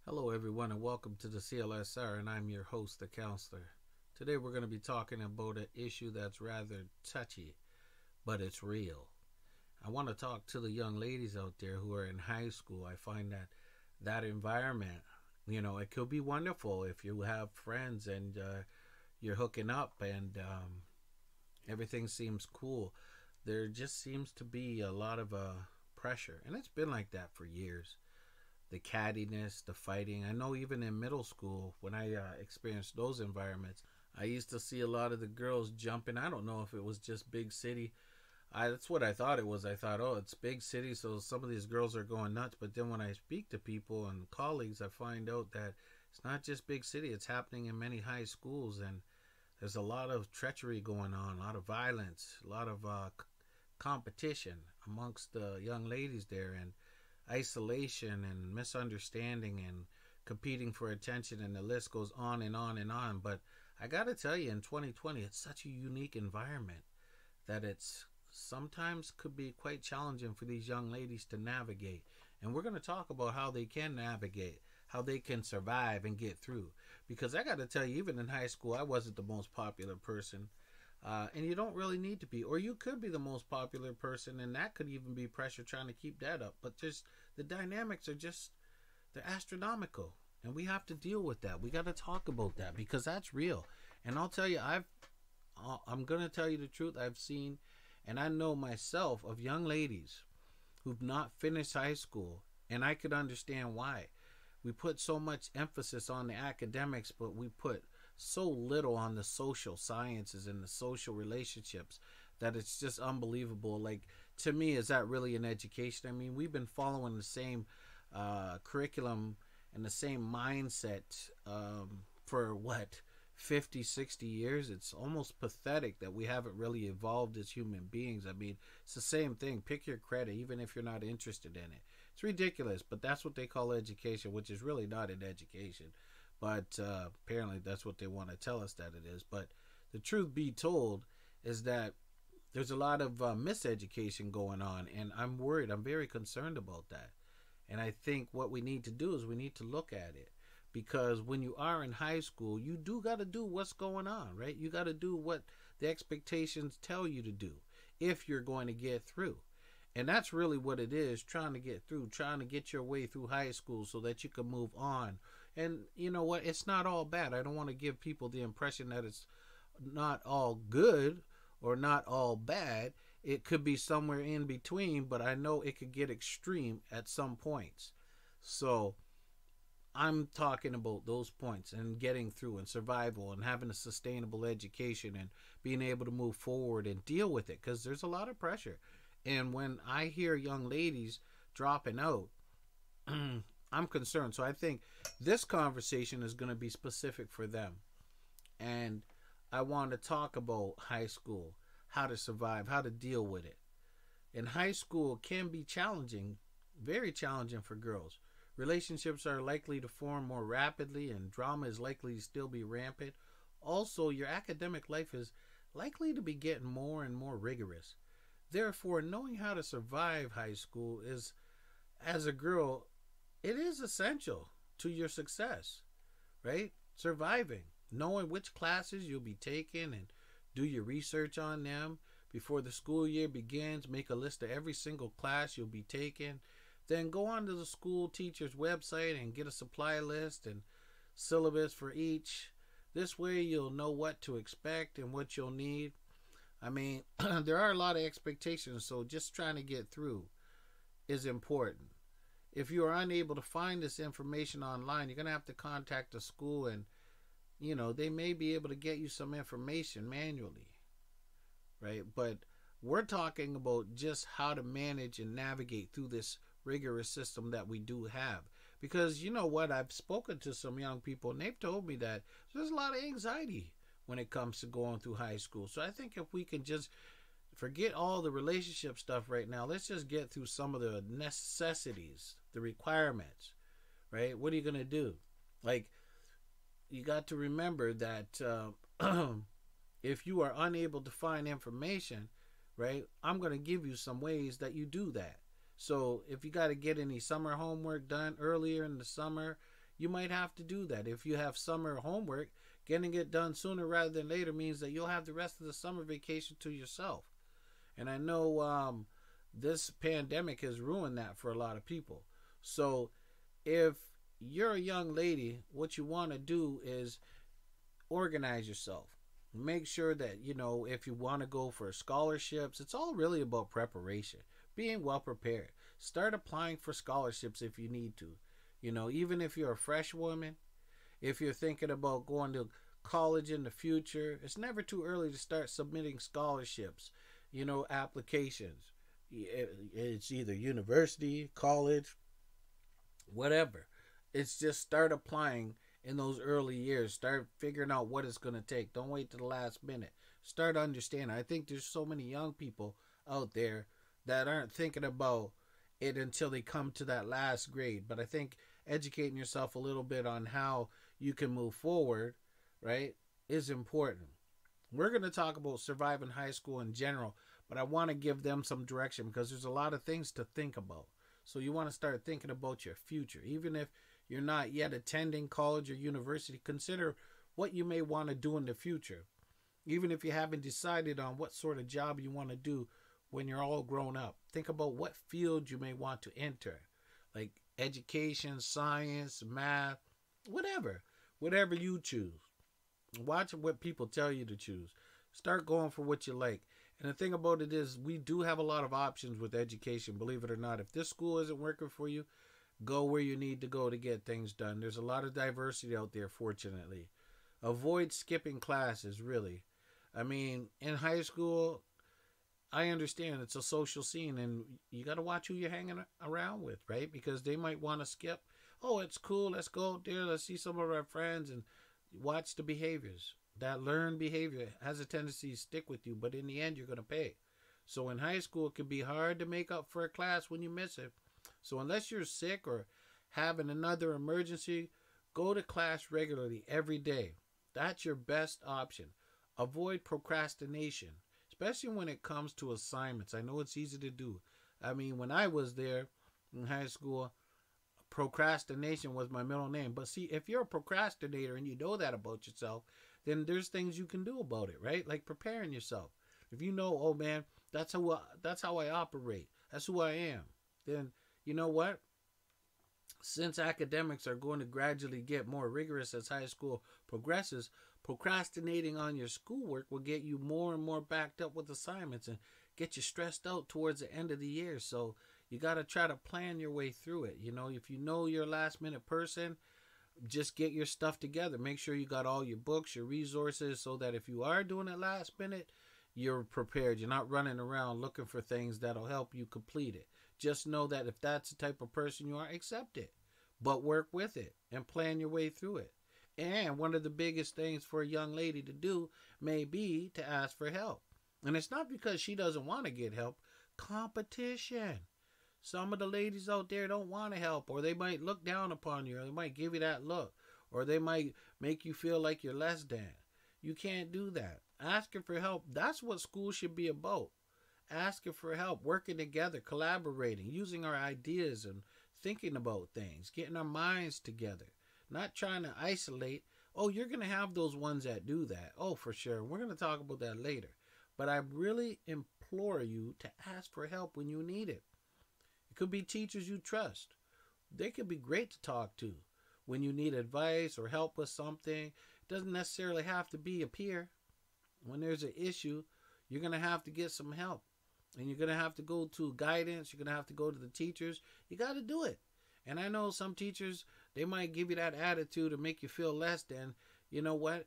Hello, everyone, and welcome to the CLSR, and I'm your host, the counselor. Today, we're going to be talking about an issue that's rather touchy, but it's real. I want to talk to the young ladies out there who are in high school. I find that environment, it could be wonderful if you have friends and you're hooking up and everything seems cool. There just seems to be a lot of pressure, and it's been like that for years. The cattiness, the fighting. I know even in middle school, when I experienced those environments, I used to see a lot of the girls jumping. I don't know if it was just big city. That's what I thought it was. I thought, oh, it's big city, so some of these girls are going nuts. But then when I speak to people and colleagues, I find out that it's not just big city. It's happening in many high schools, and there's a lot of treachery going on, a lot of violence, a lot of competition amongst the young ladies there, and isolation and misunderstanding and competing for attention, and the list goes on and on and on. But I gotta tell you, in 2020, it's such a unique environment that it's sometimes could be quite challenging for these young ladies to navigate. And we're going to talk about how they can navigate, how they can survive and get through. Because I got to tell you, even in high school, I wasn't the most popular person. And you don't really need to be, or you could be the most popular person, and that could even be pressure trying to keep that up. But just the dynamics are just, they're astronomical, and we have to deal with that. We got to talk about that because that's real. And I'll tell you, I'm gonna tell you the truth. I've seen, and I know myself of young ladies who've not finished high school, and I could understand why. We put so much emphasis on the academics, but we put so little on the social sciences and the social relationships that it's just unbelievable. Like, to me, is that really an education? I mean, we've been following the same curriculum and the same mindset for what, 50, 60 years. It's almost pathetic that we haven't really evolved as human beings. I mean, it's the same thing. Pick your credit, even if you're not interested in it. It's ridiculous, but that's what they call education, which is really not an education. But apparently, that's what they want to tell us that it is. But the truth be told is that there's a lot of miseducation going on, and I'm worried. I'm very concerned about that. And I think what we need to do is we need to look at it, because when you are in high school, you do got to do what's going on, right? You got to do what the expectations tell you to do if you're going to get through. And that's really what it is, trying to get through, trying to get your way through high school so that you can move on. And you know what? It's not all bad. I don't want to give people the impression that it's not all good or not all bad. It could be somewhere in between, but I know it could get extreme at some points. So I'm talking about those points and getting through and survival and having a sustainable education and being able to move forward and deal with it, because there's a lot of pressure. And when I hear young ladies dropping out, I'm concerned. So I think this conversation is going to be specific for them. And I want to talk about high school, how to survive, how to deal with it. And high school can be challenging, very challenging for girls. Relationships are likely to form more rapidly, and drama is likely to still be rampant. Also, your academic life is likely to be getting more and more rigorous. Therefore, knowing how to survive high school is, as a girl, it is essential to your success, right? Surviving, knowing which classes you'll be taking and do your research on them before the school year begins. Make a list of every single class you'll be taking. Then go onto the school teacher's website and get a supply list and syllabus for each. This way you'll know what to expect and what you'll need. I mean, there are a lot of expectations, so just trying to get through is important. If you are unable to find this information online, you're going to have to contact the school, and they may be able to get you some information manually, right? But we're talking about just how to manage and navigate through this rigorous system that we do have. Because you know what? I've spoken to some young people, and they've told me that there's a lot of anxiety when it comes to going through high school. So I think if we can just forget all the relationship stuff right now, let's just get through some of the necessities, the requirements, right? What are you going to do? Like, you got to remember that if you are unable to find information, right, I'm going to give you some ways that you do that. So if you got to get any summer homework done earlier in the summer, you might have to do that. If you have summer homework, getting it done sooner rather than later means that you'll have the rest of the summer vacation to yourself. And I know this pandemic has ruined that for a lot of people. So if you're a young lady, what you want to do is organize yourself. Make sure that, if you want to go for scholarships, it's all really about preparation, being well prepared. Start applying for scholarships if you need to. Even if you're a fresh woman, if you're thinking about going to college in the future, it's never too early to start submitting scholarships, applications. It's either university, college, whatever. It's just start applying in those early years. Start figuring out what it's going to take. Don't wait to the last minute. Start understanding. I think there's so many young people out there that aren't thinking about it until they come to that last grade. But I think educating yourself a little bit on how you can move forward, right, is important. We're going to talk about surviving high school in general, but I want to give them some direction because there's a lot of things to think about. So you want to start thinking about your future. Even if you're not yet attending college or university, consider what you may want to do in the future. Even if you haven't decided on what sort of job you want to do when you're all grown up, think about what field you may want to enter, like education, science, math, whatever you choose. Watch what people tell you to choose. Start going for what you like. And the thing about it is, we do have a lot of options with education, believe it or not. If this school isn't working for you, go where you need to go to get things done. There's a lot of diversity out there, fortunately. Avoid skipping classes, really. I mean, in high school, I understand it's a social scene, and you got to watch who you're hanging around with, right? Because they might want to skip. Oh, it's cool. Let's go out there. Let's see some of our friends and watch the behaviors. That learned behavior has a tendency to stick with you, but in the end, you're going to pay. So in high school, it can be hard to make up for a class when you miss it. So unless you're sick or having another emergency, go to class regularly every day. That's your best option. Avoid procrastination, especially when it comes to assignments. I know it's easy to do. I mean, when I was there in high school, procrastination was my middle name. But see, if you're a procrastinator and you know that about yourself, then there's things you can do about it, right? Like preparing yourself. If you know, oh man, that's how I operate. That's who I am. Then you know what? Since academics are going to gradually get more rigorous as high school progresses, procrastinating on your schoolwork will get you more and more backed up with assignments and get you stressed out towards the end of the year. So you got to try to plan your way through it. If you know you're a last minute person, just get your stuff together. Make sure you got all your books, your resources, so that if you are doing it last minute, you're prepared. You're not running around looking for things that'll help you complete it. Just know that if that's the type of person you are, accept it. But work with it and plan your way through it. And one of the biggest things for a young lady to do may be to ask for help. And it's not because she doesn't want to get help. Competition. Some of the ladies out there don't want to help, or they might look down upon you, or they might give you that look, or they might make you feel like you're less than. You can't do that. Asking for help, that's what school should be about. Asking for help, working together, collaborating, using our ideas and thinking about things, getting our minds together, not trying to isolate. Oh, you're going to have those ones that do that. Oh, for sure. We're going to talk about that later. But I really implore you to ask for help when you need it. It could be teachers you trust. They could be great to talk to when you need advice or help with something. It doesn't necessarily have to be a peer. When there's an issue, you're going to have to get some help. And you're going to have to go to guidance. You're going to have to go to the teachers. You got to do it. And I know some teachers, they might give you that attitude to make you feel less than. You know what?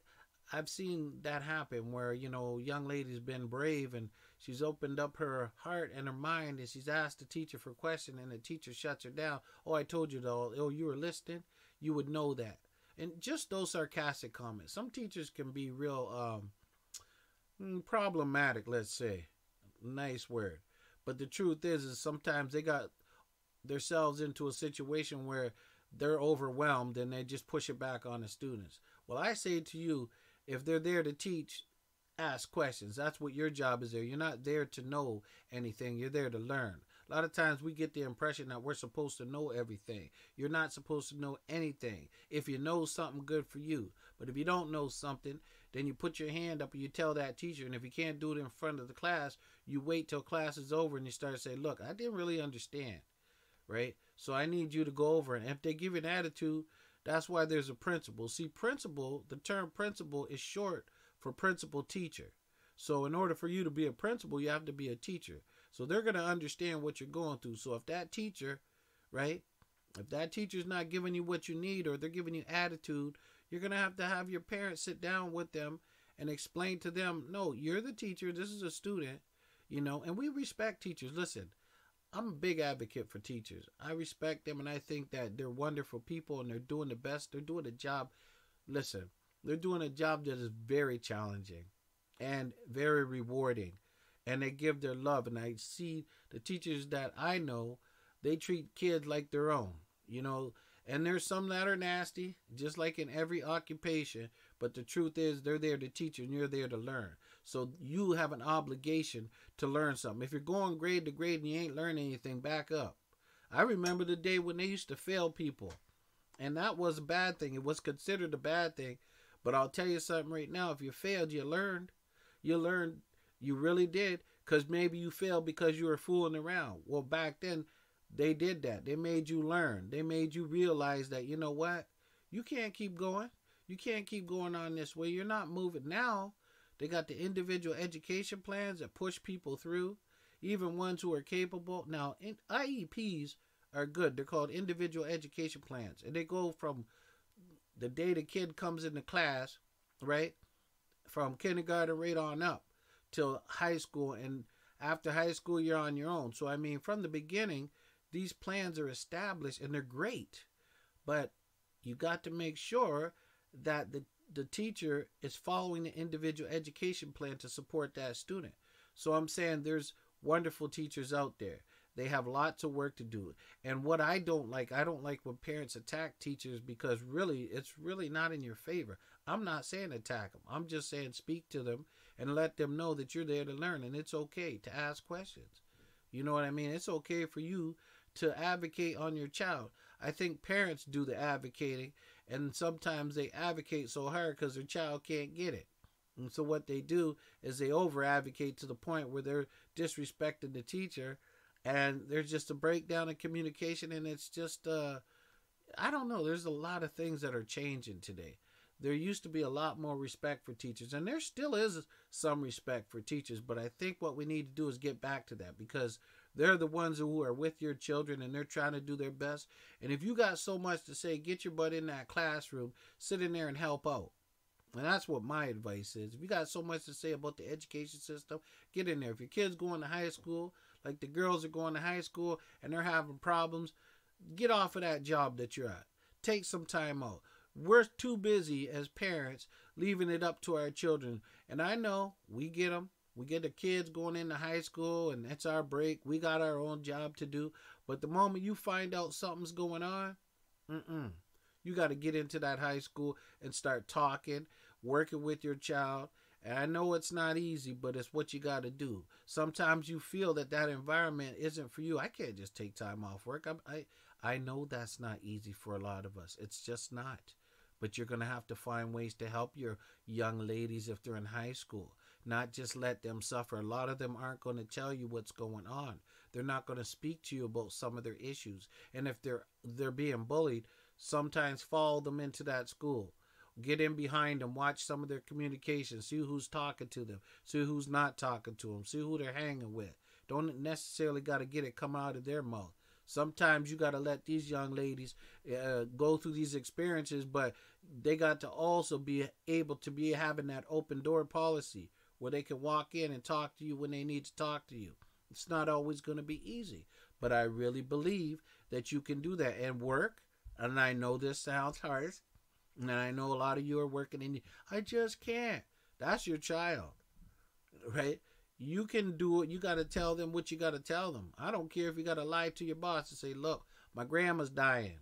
I've seen that happen where, young lady's been brave and she's opened up her heart and her mind and she's asked the teacher for a question and the teacher shuts her down. Oh, I told you though. Oh, you were listening? You would know that. And just those sarcastic comments. Some teachers can be real problematic, let's say. Nice word. But the truth is sometimes they got themselves into a situation where they're overwhelmed and they just push it back on the students. Well, I say to you, if they're there to teach, ask questions. That's what your job is there. You're not there to know anything. You're there to learn. A lot of times we get the impression that we're supposed to know everything. You're not supposed to know anything. If you know something, good for you. But if you don't know something, then you put your hand up and you tell that teacher. And if you can't do it in front of the class, you wait till class is over and you start to say, look, I didn't really understand, right? So I need you to go over it. And if they give you an attitude, that's why there's a principal. See, principal, the term principal is short for principal teacher. So in order for you to be a principal, you have to be a teacher. So they're going to understand what you're going through. So if that teacher, right, if that teacher's not giving you what you need or they're giving you attitude, you're going to have your parents sit down with them and explain to them, no, you're the teacher, this is a student, and we respect teachers. Listen, I'm a big advocate for teachers. I respect them and I think that they're wonderful people and they're doing the best. They're doing a job. Listen, they're doing a job that is very challenging and very rewarding. And they give their love. And I see the teachers that I know, they treat kids like their own, And there's some that are nasty, just like in every occupation. But the truth is, they're there to teach you and you're there to learn. So you have an obligation to learn something. If you're going grade to grade and you ain't learning anything, back up. I remember the day when they used to fail people. And that was a bad thing. It was considered a bad thing. But I'll tell you something right now. If you failed, you learned. You learned. You really did. Because maybe you failed because you were fooling around. Well, back then, they did that. They made you learn. They made you realize that, you know what? You can't keep going. You can't keep going on this way. You're not moving. Now, they got the individual education plans that push people through, even ones who are capable. Now, IEPs are good. They're called individual education plans. And they go from the day the kid comes into class, right, from kindergarten right on up till high school. And after high school, you're on your own. So, I mean, from the beginning, these plans are established and they're great. But you got to make sure that the teacher is following the individual education plan to support that student. So I'm saying there's wonderful teachers out there. They have lots of work to do. And what I don't like when parents attack teachers because really, it's really not in your favor. I'm not saying attack them. I'm just saying speak to them and let them know that you're there to learn. And it's okay to ask questions. You know what I mean? It's okay for you to advocate on your child. I think parents do the advocating, and sometimes they advocate so hard because their child can't get it. And so what they do is they over-advocate to the point where they're disrespecting the teacher, and there's just a breakdown in communication, and it's just, I don't know, there's a lot of things that are changing today. There used to be a lot more respect for teachers, and there still is some respect for teachers, but I think what we need to do is get back to that because they're the ones who are with your children and they're trying to do their best. And if you got so much to say, get your butt in that classroom, sit in there and help out. And that's what my advice is. If you got so much to say about the education system, get in there. If your kid's going to high school, like the girls are going to high school and they're having problems, get off of that job that you're at. Take some time out. We're too busy as parents leaving it up to our children. And I know we get them. We get the kids going into high school and that's our break. We got our own job to do. But the moment you find out something's going on, you got to get into that high school and start talking, working with your child. And I know it's not easy, but it's what you got to do. Sometimes you feel that environment isn't for you. I can't just take time off work. I know that's not easy for a lot of us. It's just not. But you're going to have to find ways to help your young ladies if they're in high school. Not just let them suffer. A lot of them aren't going to tell you what's going on. They're not going to speak to you about some of their issues. And if they're being bullied, sometimes follow them into that school. Get in behind them. Watch some of their communication. See who's talking to them. See who's not talking to them. See who they're hanging with. Don't necessarily got to get it come out of their mouth. Sometimes you got to let these young ladies go through these experiences, but they got to also be able to be having that open door policy where they can walk in and talk to you when they need to talk to you. It's not always going to be easy, but I really believe that you can do that and work. And I know this sounds harsh, and I know a lot of you are working and I just can't. That's your child, right? You can do it. You got to tell them what you got to tell them. I don't care if you got to lie to your boss and say, look, my grandma's dying.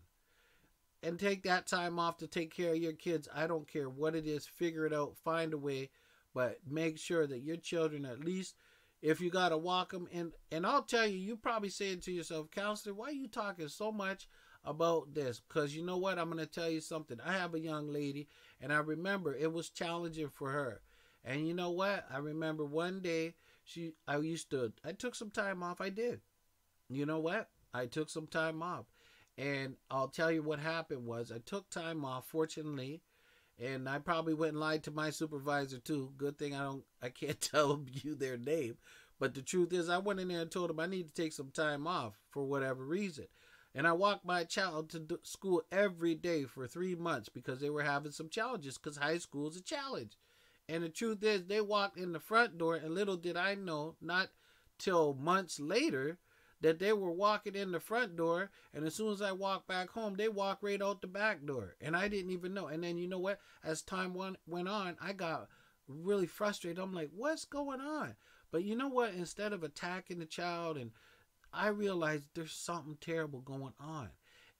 And take that time off to take care of your kids. I don't care what it is. Figure it out. Find a way. But make sure that your children, at least if you got to walk them. And I'll tell you, you probably saying to yourself, counselor, why are you talking so much about this? Because you know what? I'm going to tell you something. I have a young lady, and I remember it was challenging for her. And you know what? I remember one day I took some time off. I did. You know what? I took some time off. And I'll tell you what happened was I took time off, fortunately, and I probably went and lied to my supervisor too. Good thing I can't tell you their name. But the truth is, I went in there and told them I need to take some time off for whatever reason. And I walked my child to school every day for 3 months because they were having some challenges, because high school is a challenge. And the truth is, they walked in the front door, and little did I know, not till months later, that they were walking in the front door, and as soon as I walked back home, they walked right out the back door, and I didn't even know. And then you know what? As time went on, I got really frustrated. I'm like, what's going on? But you know what? Instead of attacking the child, and I realized there's something terrible going on.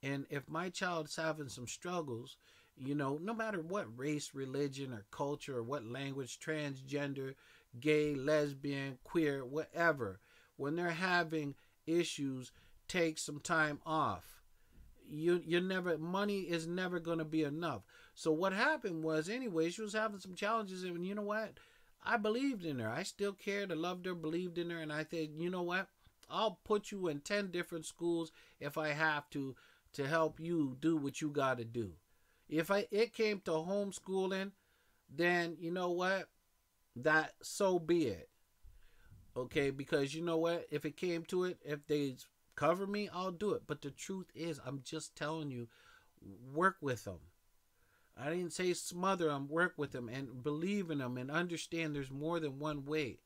And if my child's having some struggles, you know, no matter what race, religion, or culture, or what language, transgender, gay, lesbian, queer, whatever, when they're having issues, take some time off. Money is never going to be enough. So what happened was, anyway, she was having some challenges, and you know what? I believed in her. I still cared. I loved her, believed in her, and I said, you know what? I'll put you in 10 different schools if I have to help you do what you got to do. If it came to homeschooling, then you know what? That so be it. Okay, because you know what? If it came to it, if they cover me, I'll do it. But the truth is, I'm just telling you, work with them. I didn't say smother them, work with them and believe in them and understand there's more than one way.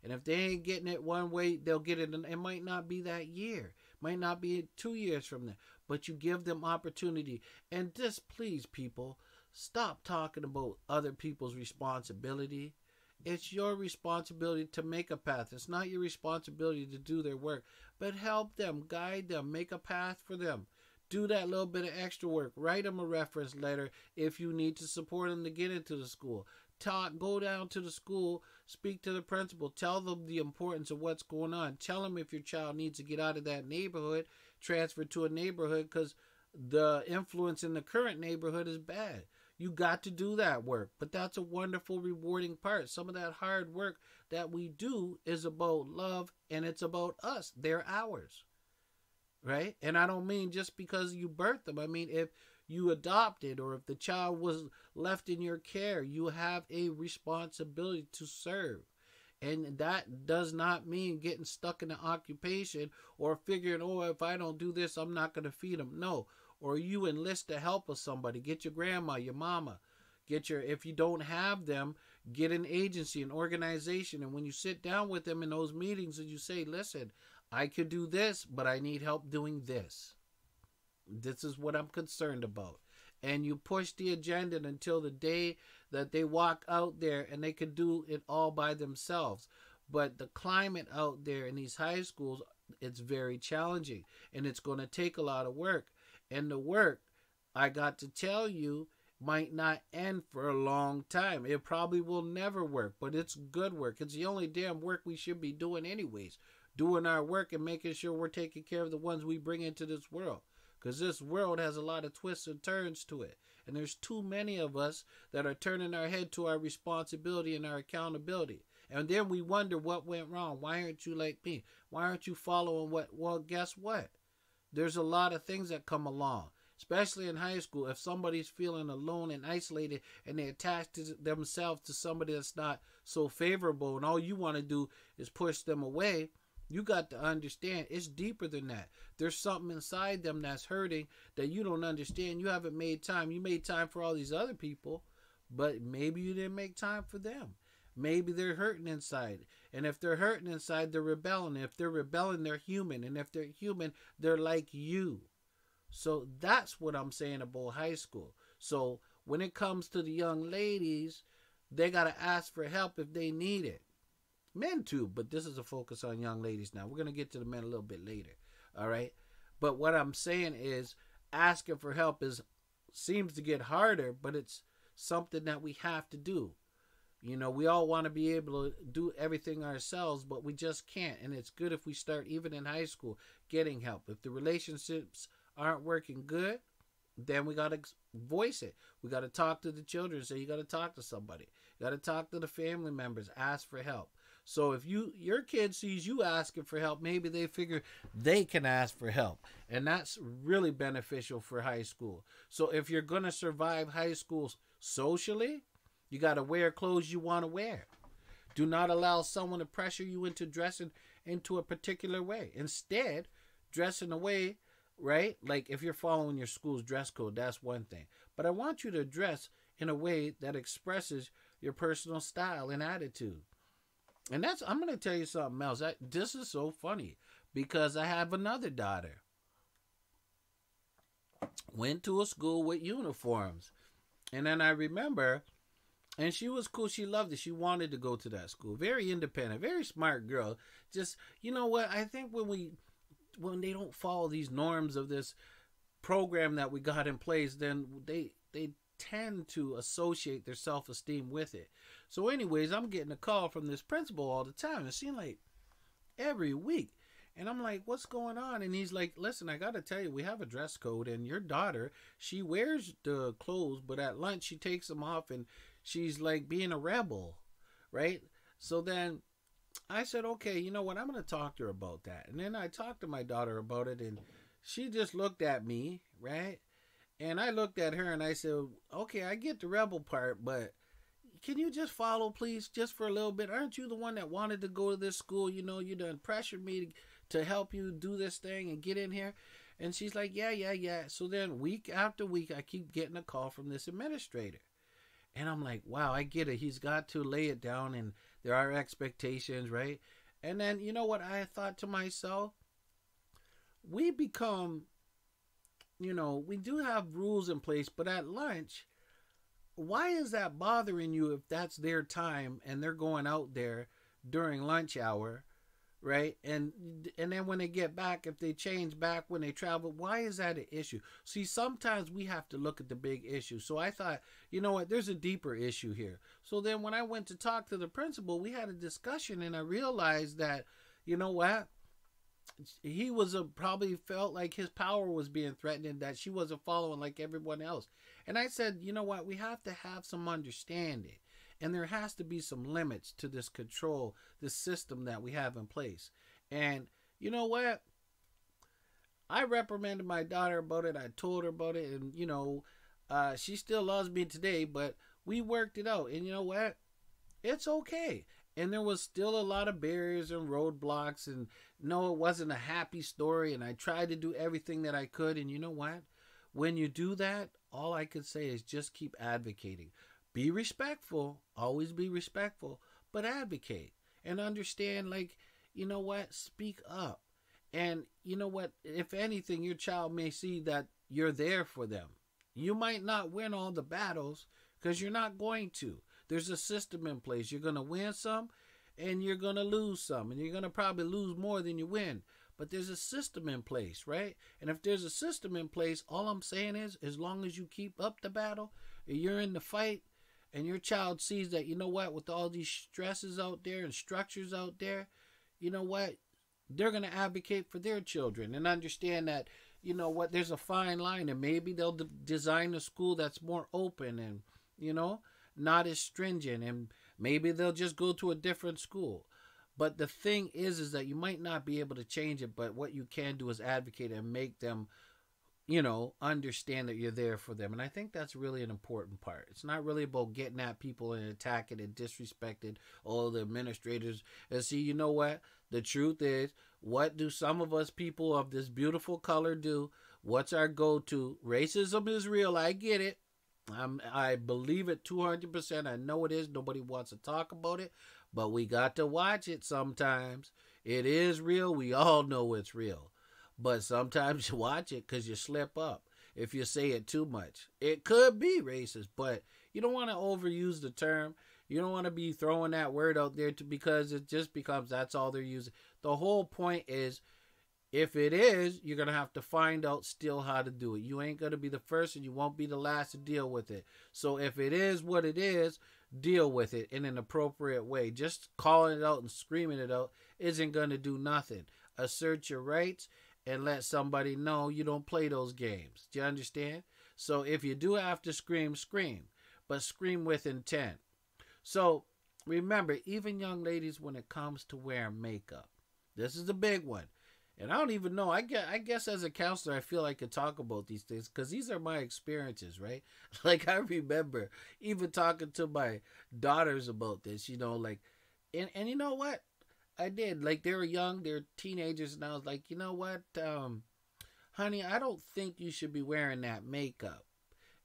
And if they ain't getting it one way, they'll get it. It might not be that year. Might not be 2 years from now. But you give them opportunity. And just please, people, stop talking about other people's responsibility. It's your responsibility to make a path. It's not your responsibility to do their work. But help them, guide them, make a path for them. Do that little bit of extra work. Write them a reference letter if you need to support them to get into the school. Go down to the school, speak to the principal, tell them the importance of what's going on. Tell them if your child needs to get out of that neighborhood, transfer to a neighborhood because the influence in the current neighborhood is bad. You got to do that work, but that's a wonderful, rewarding part. Some of that hard work that we do is about love, and it's about us. They're ours, right? And I don't mean just because you birthed them. I mean, if you adopted or if the child was left in your care, you have a responsibility to serve. And that does not mean getting stuck in an occupation or figuring, oh, if I don't do this, I'm not going to feed them. No. Or you enlist the help of somebody. Get your grandma, your mama. If you don't have them, get an agency, an organization. And when you sit down with them in those meetings and you say, listen, I could do this, but I need help doing this. This is what I'm concerned about. And you push the agenda until the day that they walk out there and they can do it all by themselves. But the climate out there in these high schools, it's very challenging. And it's going to take a lot of work. And the work, I got to tell you, might not end for a long time. It probably will never work, but it's good work. It's the only damn work we should be doing anyways. Doing our work and making sure we're taking care of the ones we bring into this world. Because this world has a lot of twists and turns to it. And there's too many of us that are turning our head to our responsibility and our accountability. And then we wonder what went wrong. Why aren't you like me? Why aren't you following what? Well, guess what? There's a lot of things that come along, especially in high school. If somebody's feeling alone and isolated and they attach themselves to somebody that's not so favorable and all you want to do is push them away, you got to understand it's deeper than that. There's something inside them that's hurting that you don't understand. You haven't made time. You made time for all these other people, but maybe you didn't make time for them. Maybe they're hurting inside. And if they're hurting inside, they're rebelling. If they're rebelling, they're human. And if they're human, they're like you. So that's what I'm saying about high school. So when it comes to the young ladies, they got to ask for help if they need it. Men too, but this is a focus on young ladies now. We're going to get to the men a little bit later. All right? But what I'm saying is asking for help seems to get harder, but it's something that we have to do. You know, we all want to be able to do everything ourselves, but we just can't. And it's good if we start, even in high school, getting help. If the relationships aren't working good, then we got to voice it. We got to talk to the children. So you got to talk to somebody. You got to talk to the family members. Ask for help. So if your kid sees you asking for help, maybe they figure they can ask for help. And that's really beneficial for high school. So if you're going to survive high school socially, you got to wear clothes you want to wear. Do not allow someone to pressure you into dressing into a particular way. Instead, dress in a way, right? Like if you're following your school's dress code, that's one thing. But I want you to dress in a way that expresses your personal style and attitude. And I'm going to tell you something else. This is so funny because I have another daughter. Went to a school with uniforms. And then I remember, and she was cool. She loved it. She wanted to go to that school. Very independent, very smart girl. Just, you know what? I think when they don't follow these norms of this program that we got in place, then they tend to associate their self-esteem with it. So anyways, I'm getting a call from this principal all the time. It seemed like every week. And I'm like, what's going on? And he's like, listen, I got to tell you, we have a dress code. And your daughter, she wears the clothes, but at lunch she takes them off and she's like being a rebel, right? So then I said, okay, you know what? I'm going to talk to her about that. And then I talked to my daughter about it, and she just looked at me, right? And I looked at her and I said, okay, I get the rebel part, but can you just follow, please, just for a little bit? Aren't you the one that wanted to go to this school? You know, you done pressured me to help you do this thing and get in here. And she's like, yeah. So then week after week, I keep getting a call from this administrator. And I'm like, wow, I get it. He's got to lay it down, and there are expectations, right? And then, you know what I thought to myself? We become, you know, we do have rules in place, but at lunch, why is that bothering you if that's their time and they're going out there during lunch hour, right? And then when they get back, if they change back when they travel, why is that an issue? See, sometimes we have to look at the big issue. So I thought, you know what, there's a deeper issue here. So then when I went to talk to the principal, we had a discussion, and I realized that, you know what, he was probably felt like his power was being threatened and that she wasn't following like everyone else. And I said, you know what, we have to have some understanding. And there has to be some limits to this control, this system that we have in place. And you know what? I reprimanded my daughter about it. I told her about it. And, you know, she still loves me today, but we worked it out. And you know what? It's okay. And there was still a lot of barriers and roadblocks. And no, it wasn't a happy story. And I tried to do everything that I could. And you know what? When you do that, all I could say is just keep advocating. Be respectful. Always be respectful. But advocate. And understand, like, you know what? Speak up. And you know what? If anything, your child may see that you're there for them. You might not win all the battles because you're not going to. There's a system in place. You're going to win some and you're going to lose some. And you're going to probably lose more than you win. But there's a system in place, right? And if there's a system in place, all I'm saying is, as long as you keep up the battle, you're in the fight, and your child sees that, you know what, with all these stresses out there and structures out there, you know what, they're going to advocate for their children and understand that, you know what, there's a fine line, and maybe they'll design a school that's more open and, you know, not as stringent, and maybe they'll just go to a different school. But the thing is that you might not be able to change it, but what you can do is advocate and make them, you know, understand that you're there for them. And I think that's really an important part. It's not really about getting at people and attacking and disrespecting all the administrators. And see, you know what? The truth is, what do some of us people of this beautiful color do? What's our go-to? Racism is real. I get it. I believe it 200%. I know it is. Nobody wants to talk about it. But we got to watch it sometimes. It is real. We all know it's real. But sometimes you watch it because you slip up. If you say it too much, it could be racist, but you don't want to overuse the term. You don't want to be throwing that word out there because it just becomes that's all they're using. The whole point is If it is, you're going to have to find out still how to do it. You ain't going to be the first and you won't be the last to deal with it. So if it is what it is, deal with it in an appropriate way. Just calling it out and screaming it out isn't going to do nothing. Assert your rights and let somebody know you don't play those games. Do you understand? So if you do have to scream, scream, but scream with intent. So remember, even young ladies, when it comes to wearing makeup, this is the big one. And I don't even know. I guess as a counselor, I feel I could talk about these things because these are my experiences, right? Like I remember even talking to my daughters about this, like, and you know what? I did. Like they were young, they were teenagers, and I was like, you know what, honey, I don't think you should be wearing that makeup.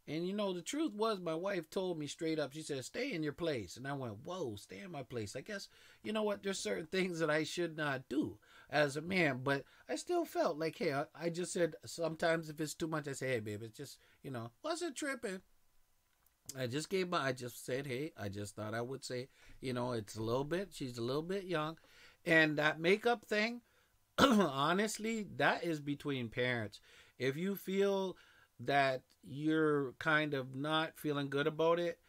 And the truth was, my wife told me straight up, she said, stay in your place. And I went, whoa, stay in my place. I guess, you know what, there's certain things that I should not do as a man. But I still felt like, hey, I just said, sometimes if it's too much, I say, hey, babe, it's just, wasn't tripping. I just said, hey, I just thought I would say, it's she's a little bit young. And that makeup thing, honestly, that is between parents. If you feel that you're kind of not feeling good about it,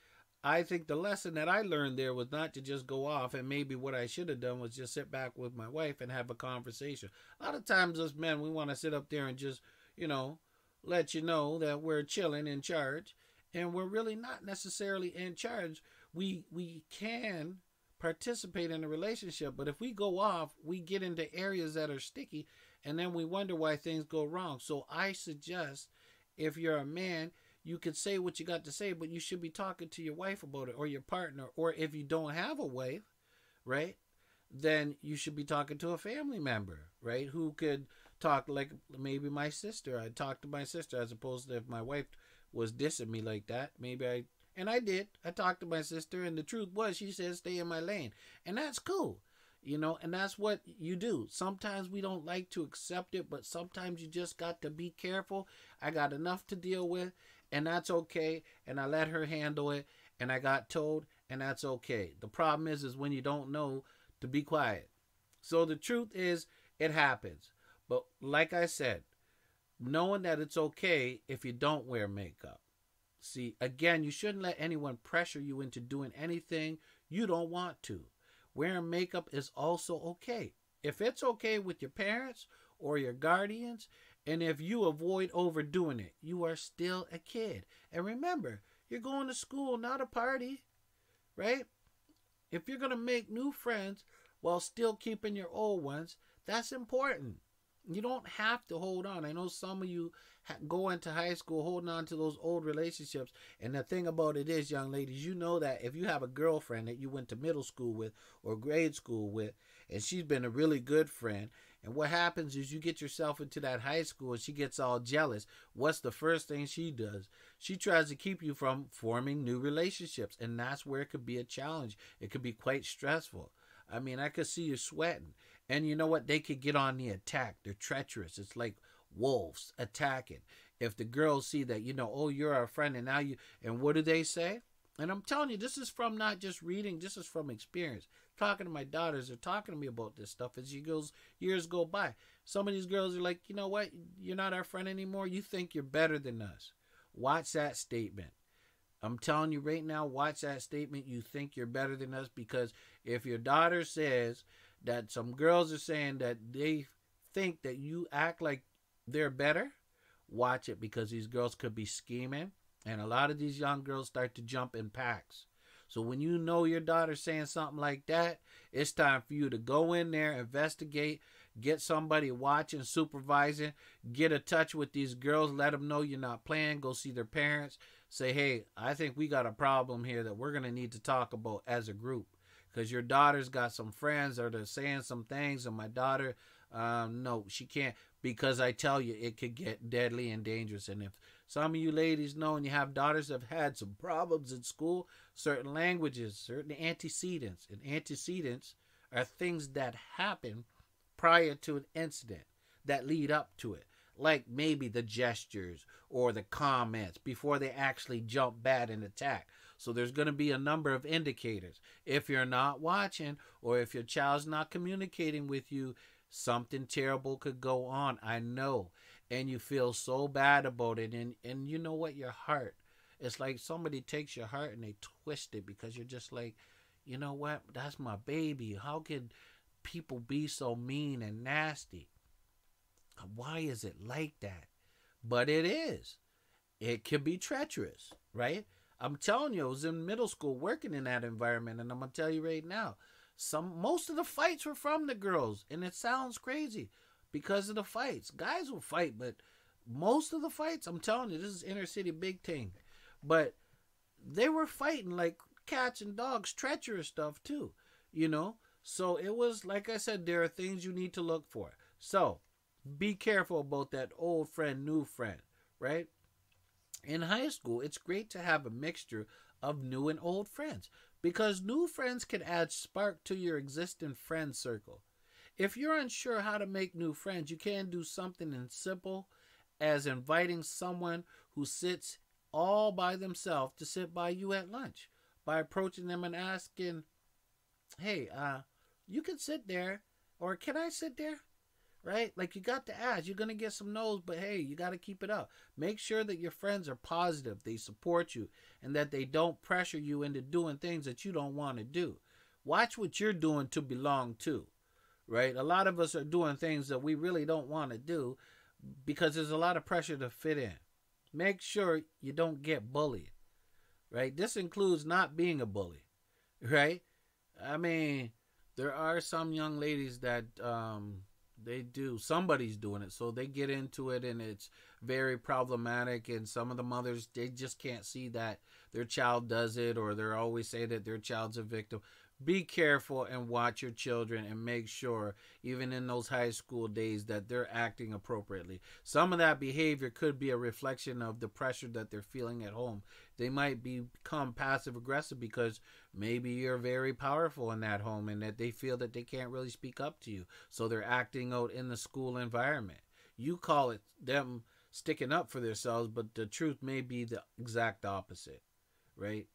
I think the lesson that I learned there was not to just go off, and maybe what I should have done was just sit back with my wife and have a conversation. A lot of times us men, we want to sit up there and just, let you know that we're chilling in charge, and we're really not necessarily in charge. We can participate in a relationship, but if we go off, we get into areas that are sticky, and then we wonder why things go wrong. So I suggest, if you're a man, you could say what you got to say, but you should be talking to your wife about it, or your partner, or if you don't have a wife, right, then you should be talking to a family member, right, who could talk, like maybe my sister. I talked to my sister, as opposed to if my wife was dissing me like that. And I did. I talked to my sister, and the truth was, she said, stay in my lane. And that's cool. And that's what you do. Sometimes we don't like to accept it, but sometimes you just got to be careful. I got enough to deal with, and that's okay. And I let her handle it, and I got told, and that's okay. The problem is when you don't know to be quiet. So the truth is, it happens. But like I said, knowing that it's okay if you don't wear makeup. See, again, you shouldn't let anyone pressure you into doing anything you don't want to. Wearing makeup is also okay. If it's okay with your parents or your guardians, and if you avoid overdoing it, you are still a kid. And remember, you're going to school, not a party, right? If you're going to make new friends while still keeping your old ones, that's important. You don't have to hold on. I know some of you go into high school holding on to those old relationships. And the thing about it is, young ladies, you know that if you have a girlfriend that you went to middle school with or grade school with, and she's been a really good friend, and what happens is you get yourself into that high school and she gets all jealous. What's the first thing she does? She tries to keep you from forming new relationships. And that's where it could be a challenge. It could be quite stressful. I mean, I could see you sweating. And you know what? They could get on the attack. They're treacherous. It's like wolves attacking. If the girls see that, oh, you're our friend, and and what do they say? And I'm telling you, this is from not just reading, this is from experience. Talking to my daughters, they're talking to me about this stuff as years go by. Some of these girls are like, you know what? You're not our friend anymore. You think you're better than us. Watch that statement. I'm telling you right now, watch that statement. You think you're better than us, because if your daughter says that some girls are saying that they think that you act like they're better, watch it, because these girls could be scheming. And a lot of these young girls start to jump in packs. So when you know your daughter's saying something like that, it's time for you to go in there, investigate, get somebody watching, supervising, get in touch with these girls, let them know you're not playing, go see their parents, say, hey, I think we got a problem here that we're going to need to talk about as a group. Because your daughter's got some friends that are saying some things, and my daughter, no, she can't, because I tell you, it could get deadly and dangerous. And if some of you ladies know and you have daughters that have had some problems in school, certain languages, certain antecedents, and antecedents are things that happen prior to an incident that lead up to it. Like maybe the gestures or the comments before they actually jump bad and attack. So there's going to be a number of indicators. If you're not watching, or if your child's not communicating with you, Something terrible could go on. I know. And you feel so bad about it. And you know what? Your heart, it's like somebody takes your heart and they twist it, because you're just like, you know what? That's my baby. How can people be so mean and nasty? Why is it like that? But it is. It can be treacherous, right? I'm telling you, I was in middle school working in that environment, and I'm gonna tell you right now, most of the fights were from the girls, and it sounds crazy because of the fights. Guys will fight, but most of the fights, I'm telling you, this is inner city big thing. But they were fighting like cats and dogs, treacherous stuff too, you know? So it was, like I said, there are things you need to look for. So be careful about that old friend, new friend, right? In high school, it's great to have a mixture of new and old friends, because new friends can add spark to your existing friend circle. If you're unsure how to make new friends, you can do something as simple as inviting someone who sits all by themselves to sit by you at lunch, by approaching them and asking, hey, you can sit there, or can I sit there? Right? Like, you got to ask. You're going to get some no's, but hey, you got to keep it up. Make sure that your friends are positive, they support you, and that they don't pressure you into doing things that you don't want to do. Watch what you're doing to belong to, right? A lot of us are doing things that we really don't want to do because there's a lot of pressure to fit in. Make sure you don't get bullied, right? This includes not being a bully, right? I mean, there are some young ladies that they do, somebody's doing it, so they get into it, and it's very problematic. And some of the mothers, they just can't see that their child does it, or they're always say that their child's a victim. Be careful and watch your children, and make sure, even in those high school days, that they're acting appropriately. Some of that behavior could be a reflection of the pressure that they're feeling at home. They might become passive aggressive because maybe you're very powerful in that home, and that they feel that they can't really speak up to you, so they're acting out in the school environment. You call it them sticking up for themselves, but the truth may be the exact opposite, right?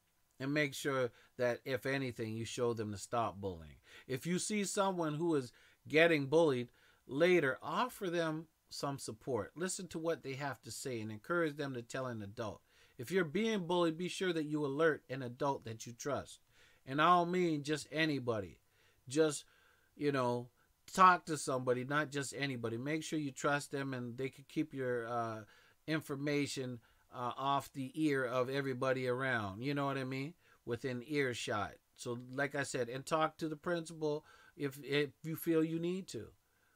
And make sure that, if anything, you show them to stop bullying. If you see someone who is getting bullied, later offer them some support. Listen to what they have to say and encourage them to tell an adult. If you're being bullied, be sure that you alert an adult that you trust. And I don't mean just anybody. Just, talk to somebody, not just anybody. Make sure you trust them, and they can keep your information off the ear of everybody around. You know what I mean? Within earshot. So, like I said, and talk to the principal if you feel you need to.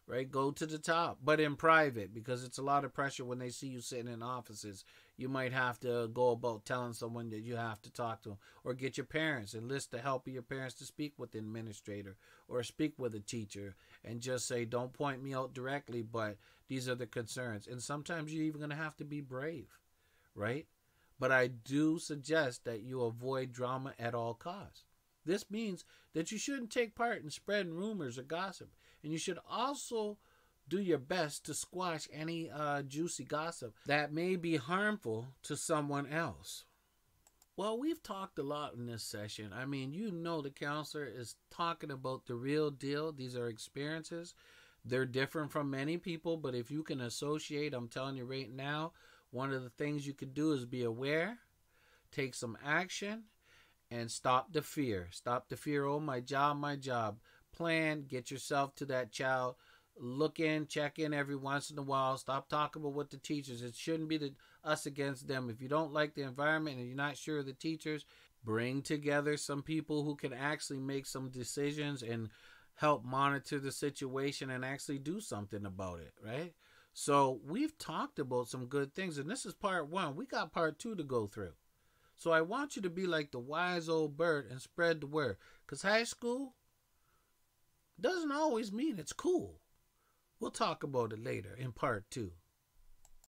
Right? Go to the top, but in private, because it's a lot of pressure when they see you sitting in offices. You might have to go about telling someone that you have to talk to them, or get your parents, enlist the help of your parents to speak with the administrator or speak with a teacher, and just say, don't point me out directly, but these are the concerns. And sometimes you're even going to have to be brave, right? But I do suggest that you avoid drama at all costs. This means that you shouldn't take part in spreading rumors or gossip. And you should also do your best to squash any juicy gossip that may be harmful to someone else. Well, we've talked a lot in this session. I mean, the counselor is talking about the real deal. These are experiences. They're different from many people, but if you can associate, I'm telling you right now, one of the things you could do is be aware, take some action, and stop the fear. Stop the fear. Oh, my job. Plan, get yourself to that child. Look in, check in every once in a while. Stop talking about what the teachers. It shouldn't be us against them. If you don't like the environment and you're not sure of the teachers, bring together some people who can actually make some decisions and help monitor the situation and actually do something about it, right? So we've talked about some good things, and this is part 1. We got part 2 to go through. So I want you to be like the wise old bird and spread the word, because high school doesn't always mean it's cool. We'll talk about it later in part 2.